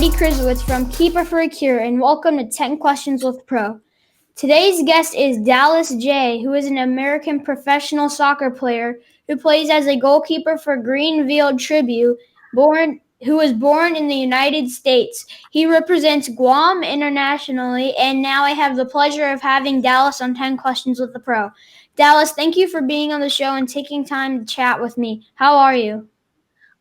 Brady Krizowitz from Keeper for a Cure, and welcome to 10 Questions with Pro. Today's guest is Dallas Jaye, who is an American professional soccer player who plays as a goalkeeper for Greenville Triumph, who was born in the United States. He represents Guam internationally, and now I have the pleasure of having Dallas on 10 Questions with the Pro. Dallas, thank you for being on the show and taking time to chat with me. How are you?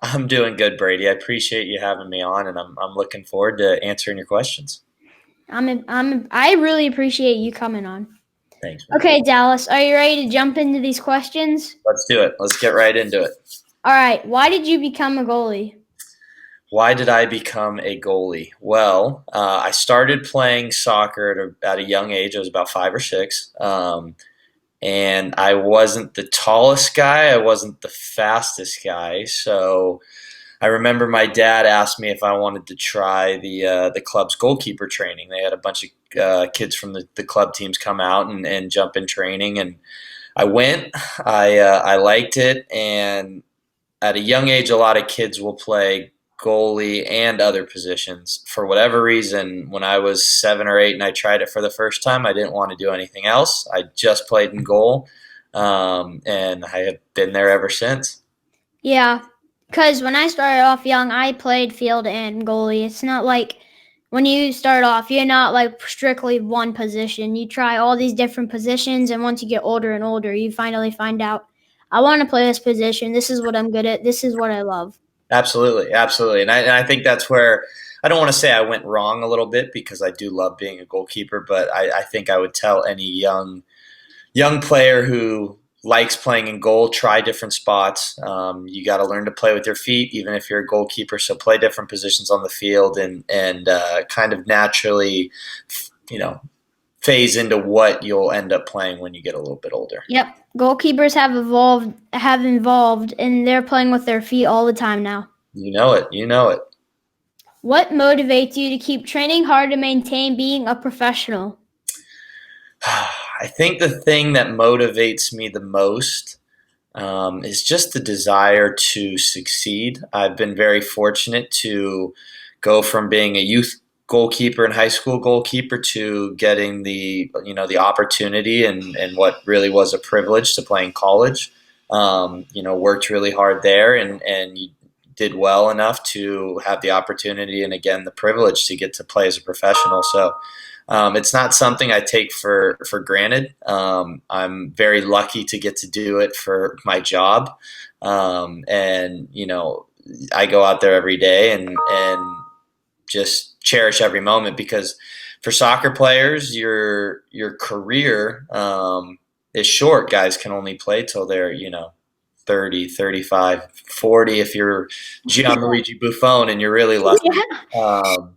I'm doing good, Brady. I appreciate you having me on, and I'm looking forward to answering your questions. I really appreciate you coming on. Thanks, man. Okay, Dallas, are you ready to jump into these questions? Let's do it. Let's get right into it. All right, why did you become a goalie? Why did I become a goalie? Well, I started playing soccer at a young age. I was about 5 or 6. And I wasn't the tallest guy. I wasn't the fastest guy. So I remember my dad asked me if I wanted to try the club's goalkeeper training. They had a bunch of kids from the club teams come out and jump in training, and I went. I liked it, and at a young age, a lot of kids will play goalie and other positions. For whatever reason, when I was 7 or 8 and I tried it for the first time, I didn't want to do anything else. I just played in goal, and I have been there ever since. Yeah, because when I started off young, I played field and goalie. It's not like when you start off, you're not like strictly one position. You try all these different positions, and once you get older and older, you finally find out, I want to play this position. This is what I'm good at. This is what I love. Absolutely, absolutely, and I think that's where I don't want to say I went wrong a little bit because I do love being a goalkeeper, but I think I would tell any young player who likes playing in goal, try different spots. You got to learn to play with your feet, even if you're a goalkeeper. So play different positions on the field and kind of naturally, you know, phase into what you'll end up playing when you get a little bit older. Yep. Goalkeepers have evolved, and they're playing with their feet all the time now. You know it. You know it. What motivates you to keep training hard to maintain being a professional? I think the thing that motivates me the most is just the desire to succeed. I've been very fortunate to go from being a youth goalkeeper and high school goalkeeper to getting the opportunity and what really was a privilege to play in college. Worked really hard there and you did well enough to have the opportunity and again the privilege to get to play as a professional. So it's not something I take for granted. I'm very lucky to get to do it for my job, and I go out there every day and just cherish every moment because for soccer players, your career is short. Guys can only play till they're 30, 35, 40 if you're Gianluigi Buffon and you're really lucky. Um,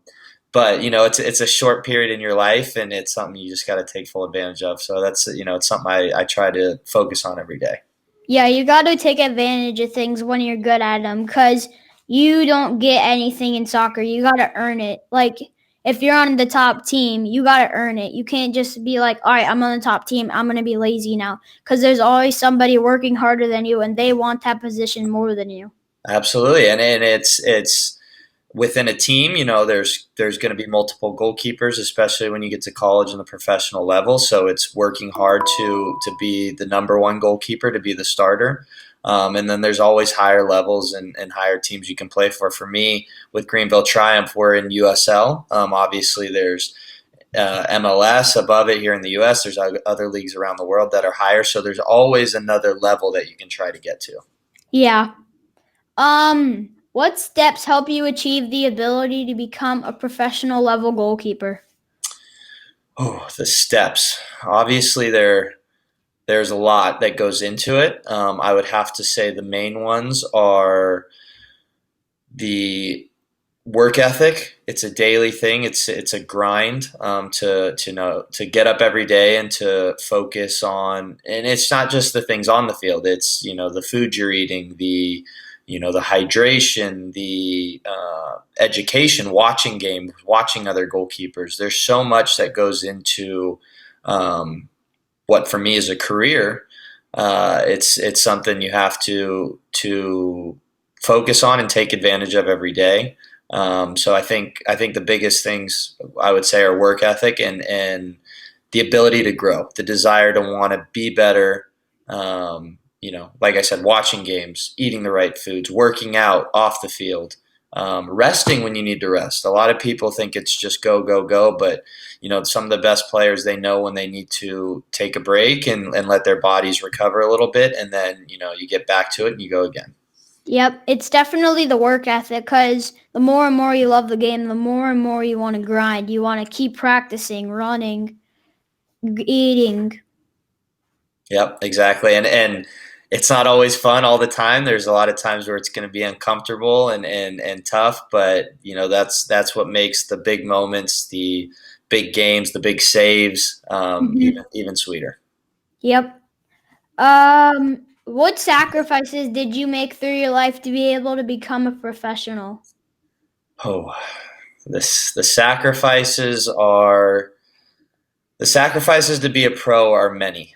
but it's a short period in your life, and it's something you just got to take full advantage of. So that's it's something I try to focus on every day. Yeah, you got to take advantage of things when you're good at them because you don't get anything in soccer. You got to earn it. Like, if you're on the top team, you got to earn it. You can't just be like, all right, I'm on the top team. I'm going to be lazy now because there's always somebody working harder than you, and they want that position more than you. Absolutely, and it's within a team, there's going to be multiple goalkeepers, especially when you get to college and the professional level. So it's working hard to be the number one goalkeeper, to be the starter. And then there's always higher levels and higher teams you can play for. For me, with Greenville Triumph, we're in USL. Obviously, there's MLS above it here in the U.S. There's other leagues around the world that are higher. So there's always another level that you can try to get to. Yeah. What steps help you achieve the ability to become a professional level goalkeeper? Oh, the steps. Obviously, there's a lot that goes into it. I would have to say the main ones are the work ethic. It's a daily thing. It's a grind to get up every day and to focus on. And it's not just the things on the field. It's the food you're eating, the hydration, the education, watching games, watching other goalkeepers. There's so much that goes into what for me is a career. It's something you have to focus on and take advantage of every day. So I think the biggest things I would say are work ethic and the ability to grow, the desire to want to be better. Like I said, watching games, eating the right foods, working out off the field, resting when you need to rest. A lot of people think it's just go, go, go, but some of the best players, they know when they need to take a break and let their bodies recover a little bit, and then you get back to it and you go again. Yep, it's definitely the work ethic because the more and more you love the game, the more and more you want to grind. You want to keep practicing, running, eating. Yep, exactly. And it's not always fun all the time. There's a lot of times where it's going to be uncomfortable and tough, but that's what makes the big moments, the big games, the big saves, Mhm. even sweeter. Yep. What sacrifices did you make through your life to be able to become a professional? Oh, this the sacrifices to be a pro are many.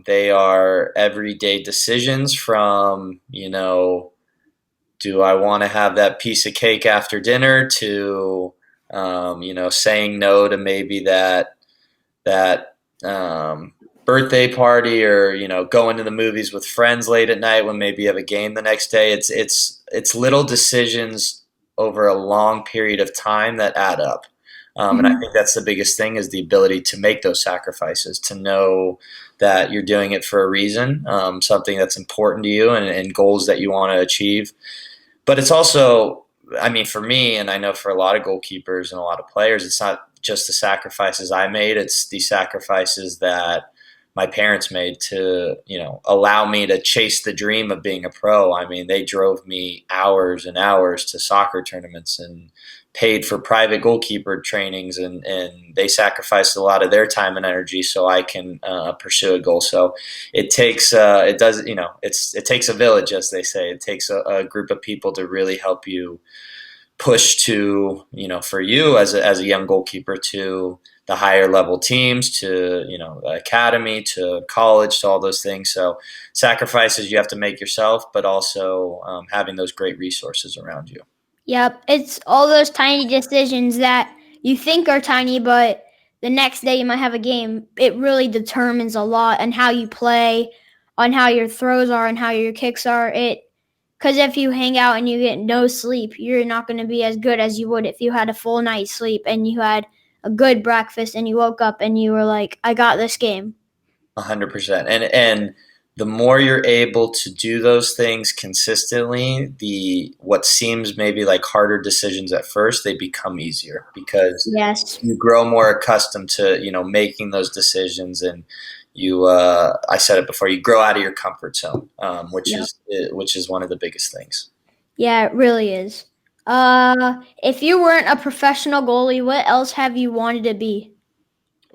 They are everyday decisions from do I want to have that piece of cake after dinner to saying no to maybe that birthday party, or going to the movies with friends late at night when maybe you have a game the next day. It's little decisions over a long period of time that add up. And I Mhm. think that's the biggest thing, is the ability to make those sacrifices, to know that you're doing it for a reason, something that's important to you, and goals that you want to achieve. But it's also, I mean, for me, and I know for a lot of goalkeepers and a lot of players, it's not just the sacrifices I made, it's the sacrifices that my parents made to, allow me to chase the dream of being a pro. I mean, they drove me hours and hours to soccer tournaments and paid for private goalkeeper trainings, and they sacrificed a lot of their time and energy so I can pursue a goal. So it does, it takes a village, as they say. It takes a group of people to really help you push to, for you as a young goalkeeper, to the higher level teams, to the academy, to college, to all those things. So sacrifices you have to make yourself, but also having those great resources around you. Yep, it's all those tiny decisions that you think are tiny, but the next day you might have a game. It really determines a lot on how you play, on how your throws are, and how your kicks are. It because if you hang out and you get no sleep, you're not going to be as good as you would if you had a full night's sleep and you had a good breakfast and you woke up and you were like, "I got this game." 100%. And the more you're able to do those things consistently, the what seems maybe like harder decisions at first, they become easier, because Yes. you grow more accustomed to making those decisions, and I said it before, you grow out of your comfort zone, Yep. which is one of the biggest things. Yeah, it really is. If you weren't a professional goalie, what else have you wanted to be?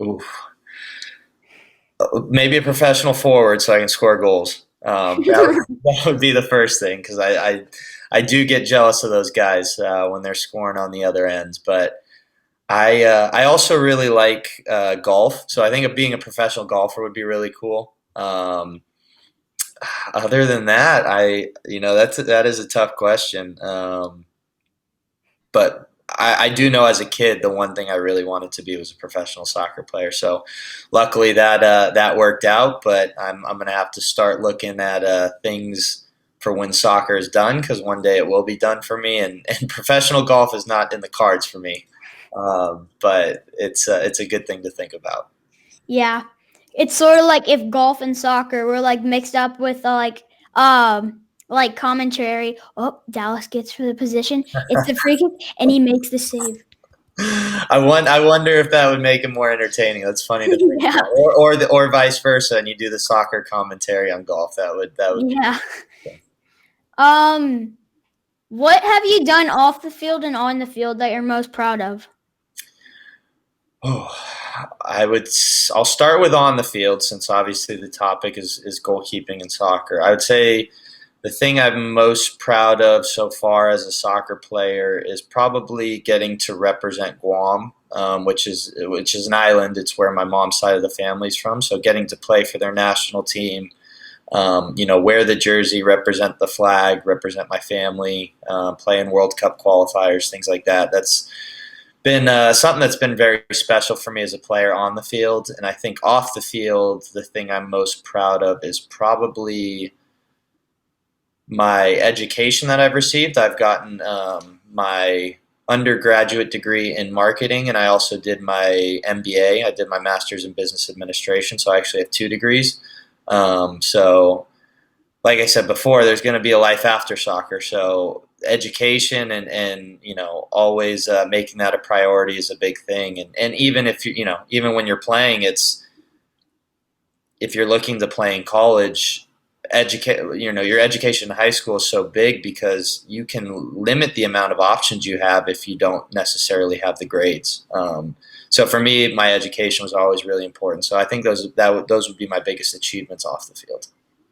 Ooh, maybe a professional forward so I can score goals. That would be the first thing, because I do get jealous of those guys when they're scoring on the other ends. But I also really like golf, so I think of being a professional golfer would be really cool. Other than that, that is a tough question. But I do know, as a kid, the one thing I really wanted to be was a professional soccer player. So luckily that worked out. But I'm gonna have to start looking at things for when soccer is done, because one day it will be done for me, and professional golf is not in the cards for me. But it's a good thing to think about. Yeah. It's sort of like if golf and soccer were like mixed up with like commentary. Oh, Dallas gets for the position. It's the free kick and he makes the save. I wonder if that would make it more entertaining. That's funny to think Yeah. about, or vice versa, and you do the soccer commentary on golf. That would be. Yeah. Um what have you done off the field and on the field that you're most proud of? Oh, I'll start with on the field, since obviously the topic is goalkeeping and soccer. I would say the thing I'm most proud of so far as a soccer player is probably getting to represent Guam, which is an island. It's where my mom's side of the family's from. So getting to play for their national team, Wear the jersey, represent the flag, represent my family, play in World Cup qualifiers, things like that. That's been something that's been very special for me as a player on the field. And I think off the field, the thing I'm most proud of is probably my education that I've received. I've gotten my undergraduate degree in marketing, and I also did my MBA. I did my master's in business administration, so I actually have 2 degrees. So, like I said before, there's going to be a life after soccer. So, education and always making that a priority is a big thing. And even if even when you're playing, if you're looking to play in college, your education in high school is so big because you can limit the amount of options you have if you don't necessarily have the grades. So for me, my education was always really important. So I think those would be my biggest achievements off the field.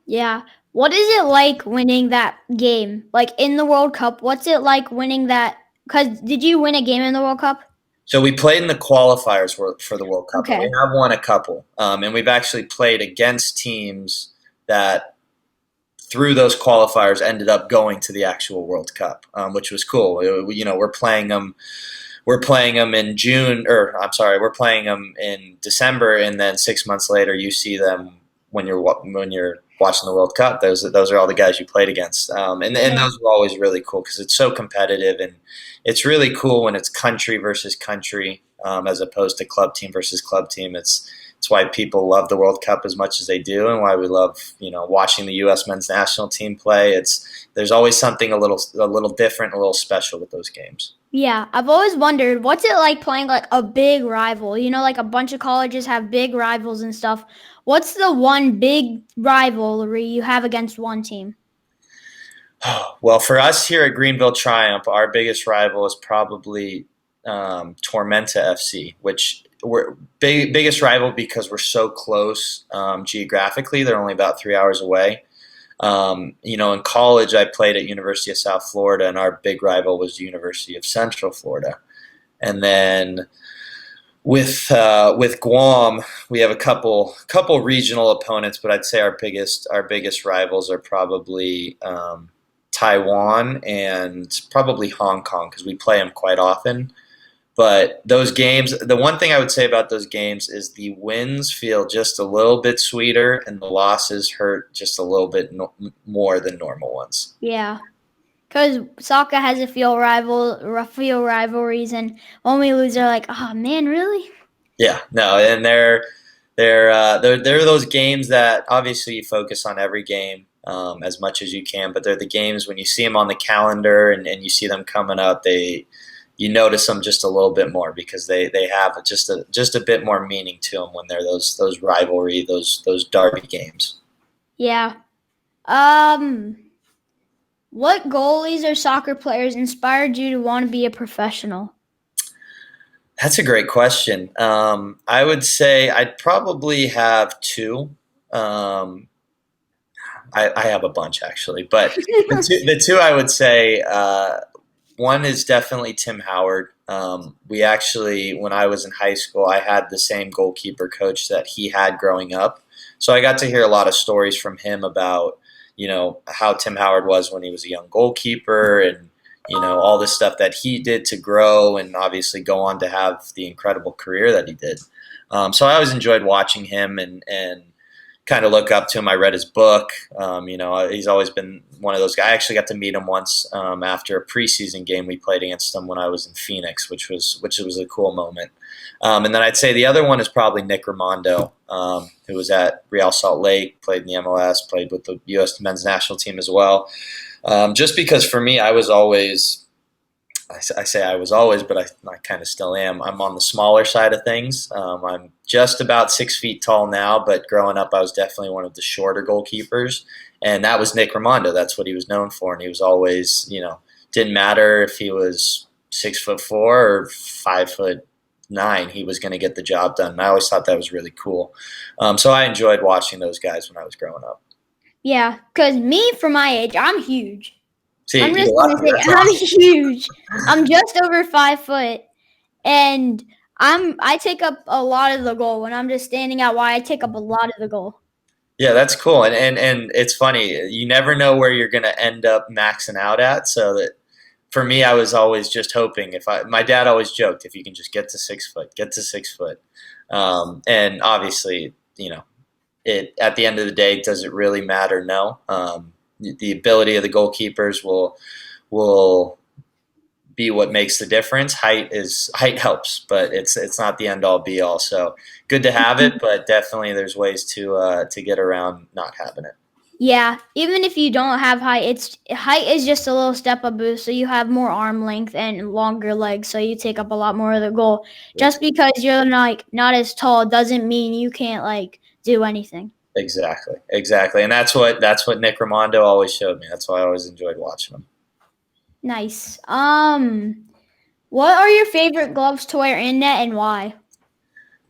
Yeah. What is it like winning that game? Like in the World Cup, what's it like winning that? Because did you win a game in the World Cup? So we played in the qualifiers for the World Cup, and we Okay. have won a couple. And we've actually played against teams that through those qualifiers ended up going to the actual World Cup, which was cool. We're playing them. We're playing them in June, or I'm sorry, we're playing them in December, and then 6 months later, you see them when you're watching the World Cup. Those are all the guys you played against, and Yeah. those were always really cool because it's so competitive, and it's really cool when it's country versus country, as opposed to club team versus club team. It's why people love the World Cup as much as they do, and why we love watching the U.S. men's national team play. There's always something a little different, a little special with those games. Yeah, I've always wondered what's it like playing like a big rival. Like a bunch of colleges have big rivals and stuff. What's the one big rivalry you have against one team? Well, for us here at Greenville Triumph, our biggest rival is probably Tormenta FC, which we're biggest rival because we're so close geographically. They're only about 3 hours away. In college, I played at University of South Florida, and our big rival was University of Central Florida. And then with Guam, we have a couple regional opponents, but I'd say our biggest rivals are probably Taiwan and probably Hong Kong because we play them quite often. But those games, the one thing I would say about those games is the wins feel just a little bit sweeter, and the losses hurt just a little bit more than normal ones. Yeah, because soccer has a feel rivalries, and when we lose, they're like, "Oh man, really?" Yeah, no, and they're those games that obviously you focus on every game as much as you can, but they're the games when you see them on the calendar and you see them coming up, you notice them just a little bit more because they have just a bit more meaning to them when they're those rivalry, those derby games. Yeah. What goalies or soccer players inspired you to want to be a professional? That's a great question. I would say I'd probably have two. Um, I have a bunch actually, but the two I would say one is definitely Tim Howard. We actually, when I was in high school, I had the same goalkeeper coach that he had growing up, so I got to hear a lot of stories from him about how Tim Howard was when he was a young goalkeeper and all the stuff that he did to grow and obviously go on to have the incredible career that he did. So I always enjoyed watching him and kind of look up to him. I read his book. He's always been one of those guys. I actually got to meet him once after a preseason game we played against him when I was in Phoenix, which was a cool moment. And then I'd say the other one is probably Nick Raimondo, who was at Real Salt Lake, played in the MLS, played with the U.S. men's national team as well. Just because for me, I say I was always, but I kind of still am. I'm on the smaller side of things. I'm just about 6 feet tall now, but growing up, I was definitely one of the shorter goalkeepers. And that was Nick Raimondo. That's what he was known for. And he was always, didn't matter if he was 6'4" or 5'9", he was going to get the job done. And I always thought that was really cool. So I enjoyed watching those guys when I was growing up. Yeah, because me, for my age, I'm huge. See, I'm you just love gonna me. say That's I'm awesome. huge. I'm just over 5 foot, and I take up a lot of the goal when I'm just standing out wide. I take up a lot of the goal. Yeah, that's cool. And it's funny. You never know where you're going to end up maxing out at. So that for me, I was always just hoping my dad always joked, if you can just get to 6 foot, get to 6 foot. And obviously, at the end of the day, does it really matter? No. The ability of the goalkeepers will be what makes the difference. Height helps, but it's not the end all be all. So good to have it, but definitely there's ways to get around not having it. Yeah, even if you don't have height is just a little step up boost, so you have more arm length and longer legs, so you take up a lot more of the goal. Just because you're like not as tall doesn't mean you can't like do anything. Exactly, and that's what Nick Raimondo always showed me. That's why I always enjoyed watching him. Nice. What are your favorite gloves to wear in net and why?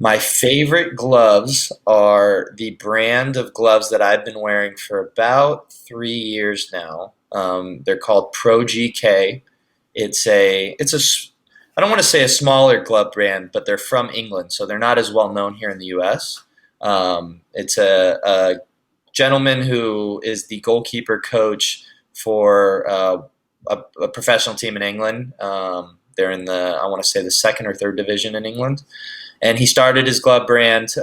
My favorite gloves are the brand of gloves that I've been wearing for about 3 years now. They're called Pro GK. I don't want to say a smaller glove brand, but they're from England, so they're not as well known here in the U.S. It's a gentleman who is the goalkeeper coach for a professional team in England. They're in I want to say, the second or third division in England. And he started his glove brand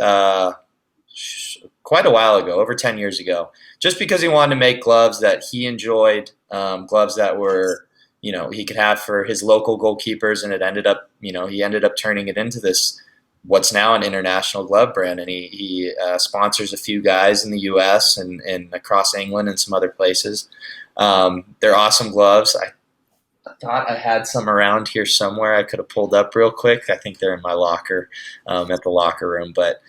quite a while ago, over 10 years ago, just because he wanted to make gloves that he enjoyed, gloves that were, he could have for his local goalkeepers. And it ended up, he ended up turning it into what's now an international glove brand. And he sponsors a few guys in the U.S. and across England and some other places. They're awesome gloves. I thought I had some around here somewhere I could have pulled up real quick. I think they're in my locker at the locker room. But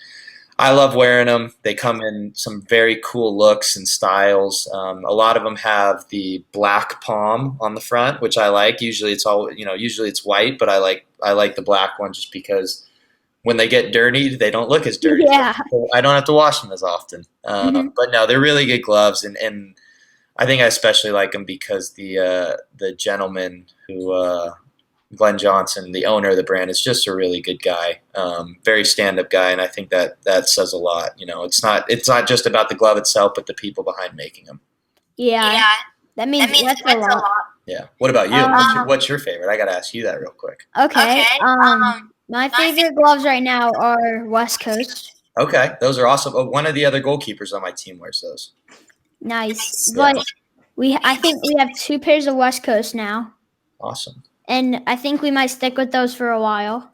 I love wearing them. They come in some very cool looks and styles. A lot of them have the black palm on the front, which I like. Usually it's white, but I like the black one just because when they get dirty, they don't look as dirty. Yeah. I don't have to wash them as often. But no, they're really good gloves, and I think I especially like them because the gentleman who Glenn Johnson, the owner of the brand, is just a really good guy, very stand-up guy, and I think that says a lot. It's not just about the glove itself, but the people behind making them. Yeah. That means that's a lot. Yeah. What about you? What's your favorite? I got to ask you that real quick. Okay. My favorite gloves right now are West Coast. Okay, those are awesome. Oh, one of the other goalkeepers on my team wears those. Nice. Yeah. But I think we have 2 pairs of West Coast now. Awesome. And I think we might stick with those for a while.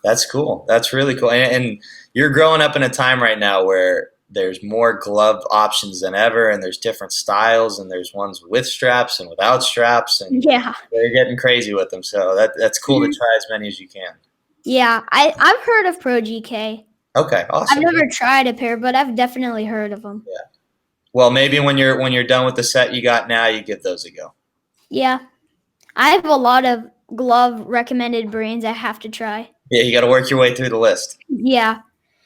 That's cool. That's really cool. And you're growing up in a time right now where there's more glove options than ever, and there's different styles, and there's ones with straps and without straps, and Yeah. they're getting crazy with them. So that's cool to try as many as you can. Yeah. I've heard of Pro GK. Okay, awesome. I've never tried a pair, but I've definitely heard of them. Yeah. Well, maybe when you're done with the set you got now, you give those a go. Yeah. I have a lot of glove recommended brands I have to try. Yeah, you got to work your way through the list. Yeah.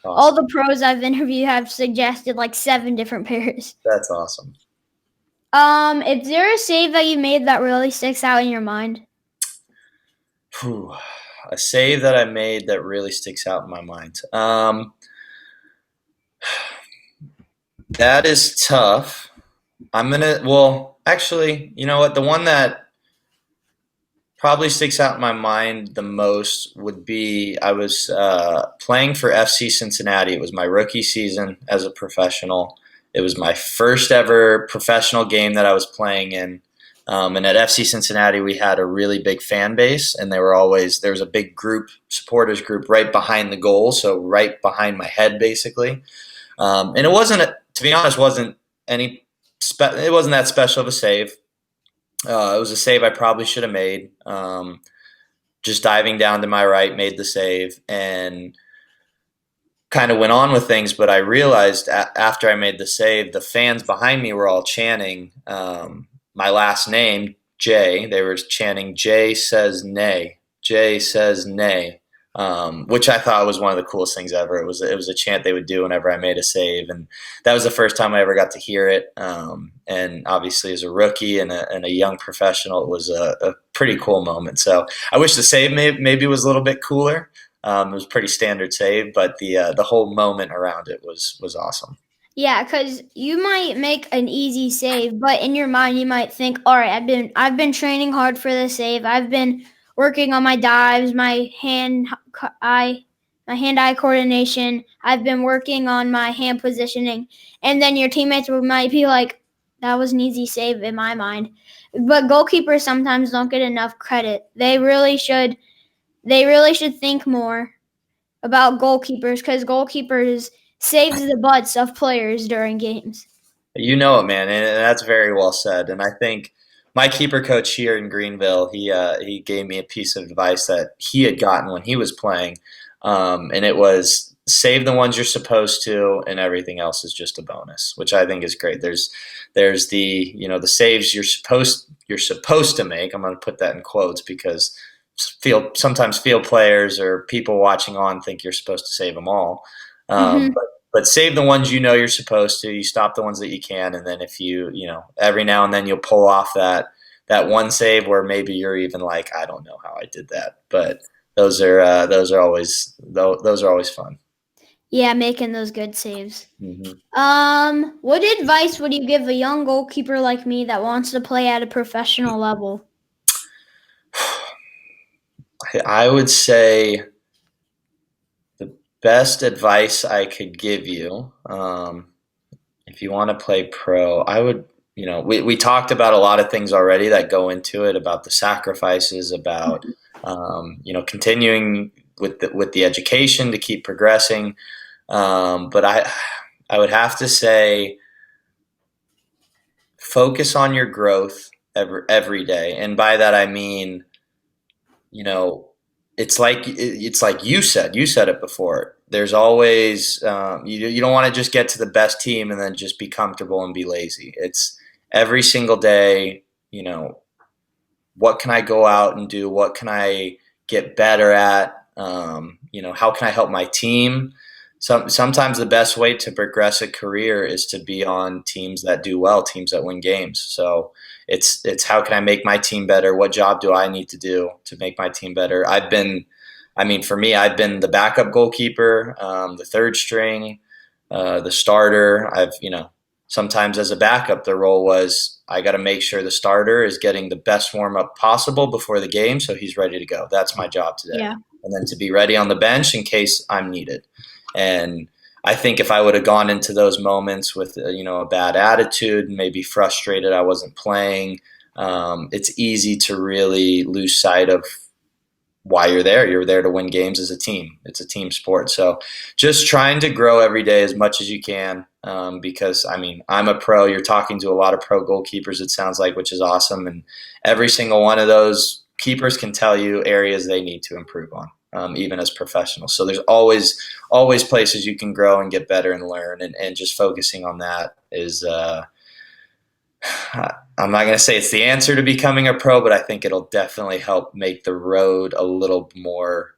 Awesome. All the pros I've interviewed have suggested like 7 different pairs. That's awesome. Is there a save that you made that really sticks out in your mind? Whew. A save that I made that really sticks out in my mind. That is tough. Actually, you know what? The one that probably sticks out in my mind the most would be I was playing for FC Cincinnati. It was my rookie season as a professional. It was my first ever professional game that I was playing in. And at FC Cincinnati, we had a really big fan base, and there was a big supporters group right behind the goal, so right behind my head, basically. And it to be honest, wasn't it wasn't that special of a save. It was a save I probably should have made. Just diving down to my right, made the save, and kind of went on with things. But I realized after I made the save, the fans behind me were all chanting my last name, Jaye. They were chanting, "Jay says nay, Jay says nay," which I thought was one of the coolest things ever. It was a chant they would do whenever I made a save, and that was the first time I ever got to hear it. And obviously, as a rookie and a young professional, it was a pretty cool moment. So I wish the save maybe was a little bit cooler. It was a pretty standard save, but the whole moment around it was awesome. Yeah, because you might make an easy save, but in your mind you might think, "All right, I've been training hard for this save. I've been working on my dives, my hand-eye coordination. I've been working on my hand positioning." And then your teammates might be like, "That was an easy save in my mind." But goalkeepers sometimes don't get enough credit. They really should. They really should think more about goalkeepers because goalkeepers saves the butts of players during games. You know it, man, and that's very well said. And I think my keeper coach here in Greenville, he gave me a piece of advice that he had gotten when he was playing, and it was save the ones you're supposed to, and everything else is just a bonus, which I think is great. There's the the saves you're supposed to make. I'm going to put that in quotes because sometimes field players or people watching on think you're supposed to save them all. Hmm. But save the ones you know you're supposed to. You stop the ones that you can, and then if every now and then you'll pull off that one save where maybe you're even like, I don't know how I did that, but those are always fun. Yeah, making those good saves. Hmm. What advice would you give a young goalkeeper like me that wants to play at a professional level? I would say the best advice I could give you, if you want to play pro, I would. We talked about a lot of things already that go into it about the sacrifices, about continuing with the education to keep progressing. But I would have to say focus on your growth every day, and by that I mean you know it's like you said it before. There's always you don't want to just get to the best team and then just be comfortable and be lazy. It's every single day. What can I go out and do? What can I get better at? How can I help my team? Sometimes the best way to progress a career is to be on teams that do well, teams that win games. So it's how can I make my team better? What job do I need to do to make my team better? For me, I've been the backup goalkeeper, the third string, the starter. Sometimes as a backup, the role was I got to make sure the starter is getting the best warm up possible before the game so he's ready to go. That's my job today. Yeah. And then to be ready on the bench in case I'm needed. And I think if I would have gone into those moments with a bad attitude, maybe frustrated I wasn't playing, it's easy to really lose sight of why you're there. You're there to win games as a team. It's a team sport. So just trying to grow every day as much as you can. Because I'm a pro. You're talking to a lot of pro goalkeepers, it sounds like, which is awesome. And every single one of those keepers can tell you areas they need to improve on, even as professionals. So there's always places you can grow and get better and learn. And just focusing on that is, I'm not going to say it's the answer to becoming a pro, but I think it'll definitely help make the road a little more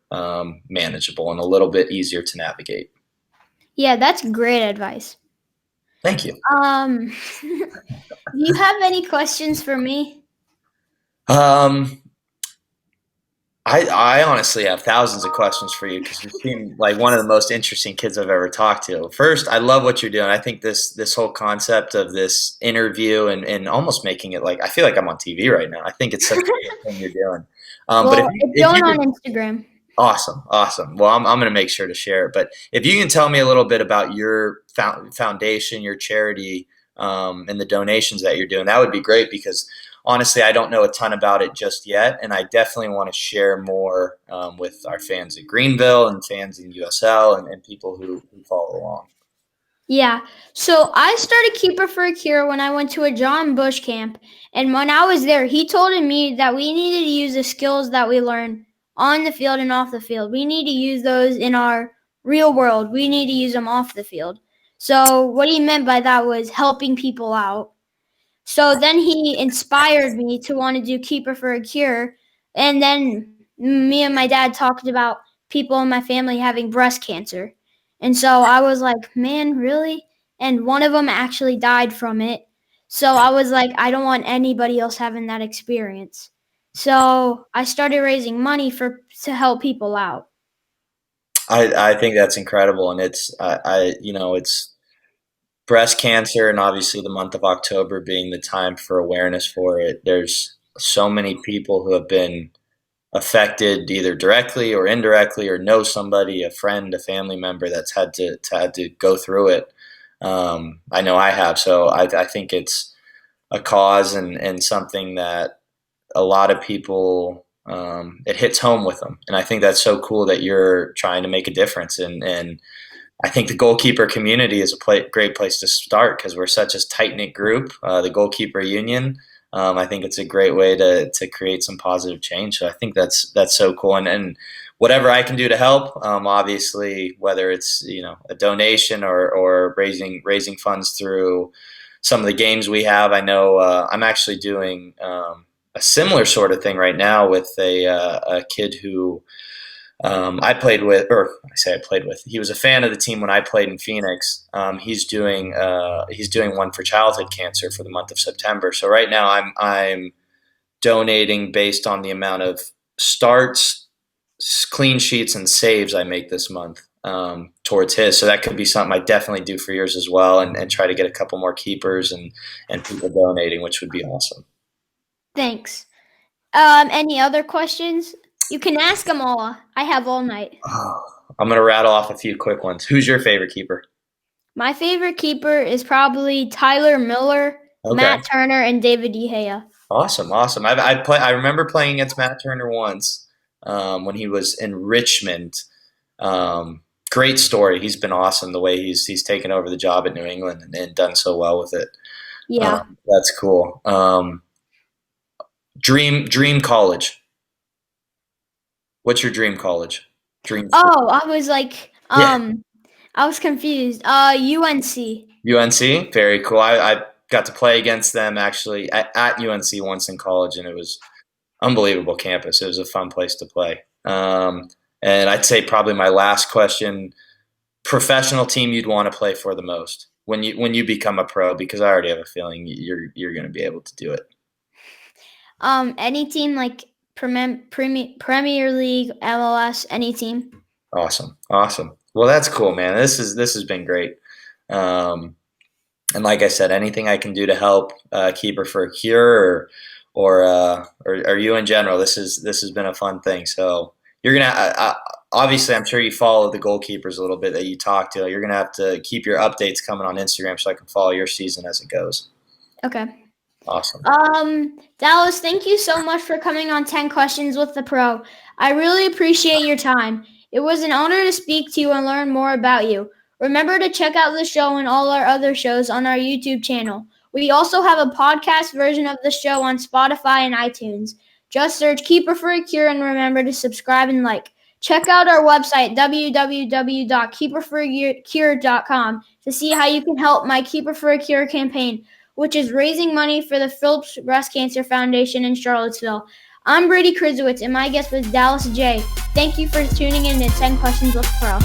manageable and a little bit easier to navigate. Yeah, that's great advice. Thank you. Do you have any questions for me? Um, I honestly have thousands of questions for you because you seem like one of the most interesting kids I've ever talked to. First, I love what you're doing. I think this whole concept of this interview and almost making it like I feel like I'm on TV right now. I think it's such a cool thing you're doing. But if Well, you, it's if going you on could, Instagram. awesome, awesome. Well, I'm going to make sure to share it. But if you can tell me a little bit about your foundation, your charity, and the donations that you're doing, that would be great because honestly, I don't know a ton about it just yet, and I definitely want to share more with our fans at Greenville and fans in USL and people who follow along. Yeah. So I started Keeper for a Cure when I went to a John Bush camp. And when I was there, he told me that we needed to use the skills that we learn on the field and off the field. We need to use those in our real world. We need to use them off the field. So what he meant by that was helping people out. So then he inspired me to want to do Keeper for a Cure. And then me and my dad talked about people in my family having breast cancer. And so I was like, man, really? And one of them actually died from it. So I was like, I don't want anybody else having that experience. So I started raising money to help people out. I think that's incredible, and it's it's breast cancer, and obviously the month of October being the time for awareness for it, there's so many people who have been affected either directly or indirectly, or know somebody, a friend, a family member that's had to go through it. I know I have, so I think it's a cause and something that a lot of people, it hits home with them, and I think that's so cool that you're trying to make a difference. And I think the goalkeeper community is a great place to start because we're such a tight knit group. The goalkeeper union. I think it's a great way to create some positive change. So I think that's so cool. And whatever I can do to help, obviously, whether it's a donation or raising funds through some of the games we have. I know I'm actually doing a similar sort of thing right now with a kid who I played with, or I say I played with. He was a fan of the team when I played in Phoenix. He's doing one for childhood cancer for the month of September. So right now I'm donating based on the amount of starts, clean sheets, and saves I make this month towards his. So that could be something I definitely do for yours as well, and try to get a couple more keepers and people donating, which would be awesome. Thanks. Any other questions? You can ask them all. I have all night. I'm going to rattle off a few quick ones. Who's your favorite keeper? My favorite keeper is probably Tyler Miller, Okay. Matt Turner, and David Jaye. Awesome. I remember playing against Matt Turner once when he was in Richmond. Great story. He's been awesome the way he's taken over the job at New England and done so well with it. Yeah. That's cool. Dream college. What's your dream college? Oh, I was like, I was confused. UNC. UNC, very cool. I got to play against them actually at UNC once in college, and it was unbelievable campus. It was a fun place to play. And I'd say probably my last question: professional team you'd want to play for the most when you become a pro, because I already have a feeling you're going to be able to do it. Any team like Premier League, MLS, any team. Awesome. Well, that's cool, man. This has been great. And like I said, anything I can do to help Keeper for a Cure or you in general, this has been a fun thing. So you're gonna obviously, I'm sure you follow the goalkeepers a little bit that you talk to. You're gonna have to keep your updates coming on Instagram so I can follow your season as it goes. Okay. Awesome. Dallas, thank you so much for coming on 10 Questions with the Pro. I really appreciate your time. It was an honor to speak to you and learn more about you. Remember to check out the show and all our other shows on our YouTube channel. We also have a podcast version of the show on Spotify and iTunes. Just search Keeper for a Cure and remember to subscribe and like. Check out our website, www.keeperforacure.com, to see how you can help my Keeper for a Cure campaign, which is raising money for the Phillips Cancer Foundation in Charlottesville. I'm Brady Krizowitz, and my guest was Dallas Jaye. Thank you for tuning in to 10 Questions with Pro.